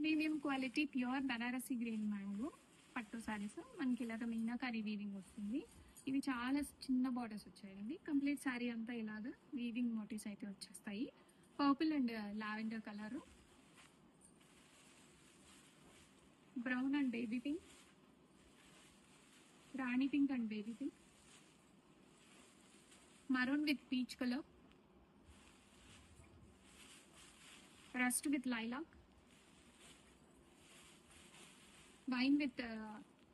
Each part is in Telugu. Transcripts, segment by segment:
Premium quality pure Banarasi green mango పట్టు సారీస్ మనకి ఇలాగ మీనాకారి వీవింగ్ వస్తుంది. ఇవి చాలా చిన్న బార్డర్స్ వచ్చాయండి. కంప్లీట్ శారీ అంతా ఇలాగ వీవింగ్ మోటివ్స్ అయితే వచ్చేస్తాయి. Purple and lavender colour, brown and baby pink, Rani pink and baby pink, maroon with peach color, rust with lilac, wine with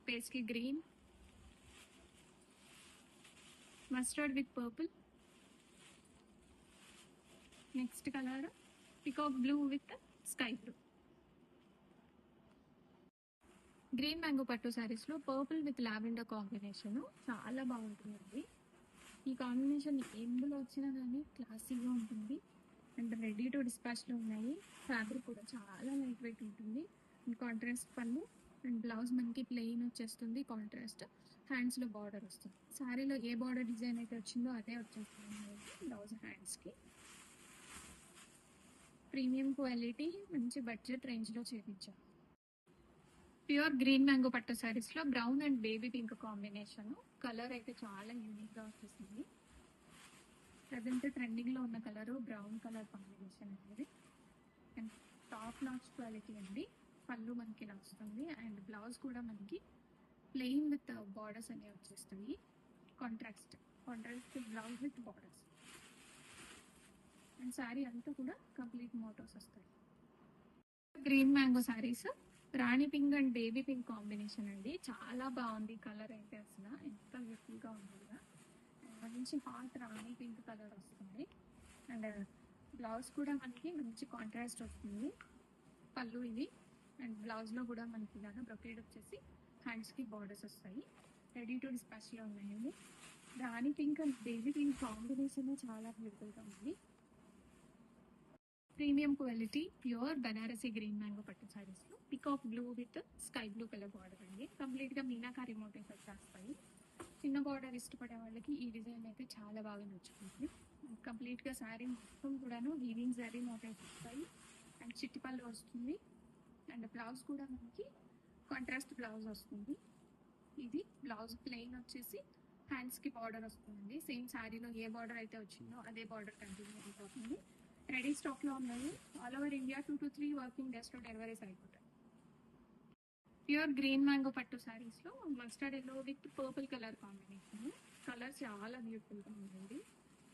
pastel green, mustard with purple, next color peacock blue with sky blue. Green mango పట్టు శారీస్లో పర్పుల్ విత్ లావెండర్ కాంబినేషన్ చాలా బాగుంటుందండి. ఈ కాంబినేషన్ ఎందులో వచ్చినా కానీ క్లాసీగా ఉంటుంది అండ్ రెడీ టు డిస్పాచ్లో ఉన్నాయి. ఫ్యాబ్రిక్ కూడా చాలా లైట్ వెయిట్ ఉంటుంది. కాంట్రాస్ట్ పళ్ళు అండ్ బ్లౌజ్ మనకి ప్లెయిన్ వచ్చేస్తుంది. కాంట్రాస్ట్ హ్యాండ్స్లో బార్డర్ వస్తుంది. శారీలో ఏ బార్డర్ డిజైన్ అయితే వచ్చిందో అదే వచ్చేస్తుంది బ్లౌజ్ హ్యాండ్స్కి. ప్రీమియం క్వాలిటీ, మంచి బడ్జెట్ రేంజ్లో చేయించాం. ప్యూర్ గ్రీన్ మ్యాంగో పట్టు శారీస్లో brown and baby pink combination. Colour అయితే చాలా యూనిక్గా వచ్చేసింది. ప్రజెంట్ ట్రెండింగ్లో ఉన్న కలరు బ్రౌన్ కలర్ కాంబినేషన్ అనేది. అండ్ టాప్ నాచ్ క్వాలిటీ అండి. పళ్ళు మనకి ఇలా వస్తుంది అండ్ బ్లౌజ్ కూడా మనకి ప్లెయిన్ విత్ బార్డర్స్ అనేవి వచ్చేస్తాయి. Contrast blouse with borders and sari అంతా కూడా కంప్లీట్ మోటోస్ వస్తాయి. Green mango saris Rani pink and baby pink combination అండి. చాలా బాగుంది కలర్ అయితే, అసలు ఎంత బ్యూటిఫుల్గా ఉంటుందా. మంచి హాట్ రాణి పింక్ కలర్ వస్తుంది అండ్ బ్లౌజ్ కూడా మనకి మంచి కాంట్రాస్ట్ వస్తుంది. పళ్ళు ఇది అండ్ బ్లౌజ్లో కూడా మనకి ఇలాగా బ్రొకేడ్ వచ్చేసి హ్యాండ్స్కి బార్డర్స్ వస్తాయి. రెడీ టు డిస్పాచ్లో ఉన్నాయండి. రాణి pink and baby pink combination చాలా బ్యూటిఫుల్గా ఉంది. Premium quality pure Banarasi green mango పట్టు శారీస్లో peacock blue with sky blue colour border అండి. కంప్లీట్గా మీనాకారి మోటివ్స్ వచ్చేస్తాయి. చిన్న బార్డర్ ఇష్టపడే వాళ్ళకి ఈ డిజైన్ అయితే చాలా బాగా నచ్చుతుంది. కంప్లీట్గా శారీ మొత్తం కూడాను వీవింగ్ శారీ మోటివ్స్ వస్తాయి అండ్ చిట్టి పళ్ళు వస్తుంది అండ్ బ్లౌజ్ కూడా మనకి కాంట్రాస్ట్ బ్లౌజ్ వస్తుంది. ఇది బ్లౌజ్ ప్లెయిన్ వచ్చేసి హ్యాండ్స్కి బార్డర్ వస్తుంది. సేమ్ శారీలో ఏ బార్డర్ అయితే వచ్చిందో అదే బార్డర్ కంటిన్యూ అయిపోతుంది. రెడీ స్టాక్లో ఉన్నాయి. All over India 2 to 3 working డేస్లో డెలివరీస్ అయిపోతాయి. ప్యూర్ గ్రీన్ మ్యాంగో పట్టు శారీస్లో mustard yellow with purple colour combination. Colour చాలా బ్యూటిఫుల్గా ఉంటుంది.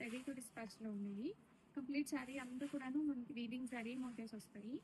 రెడీ టు డిస్పాచ్లో ఉన్నాయి. కంప్లీట్ శారీ అంతా కూడాను మనకి వీవింగ్ శారీ మోటివ్స్ వస్తాయి.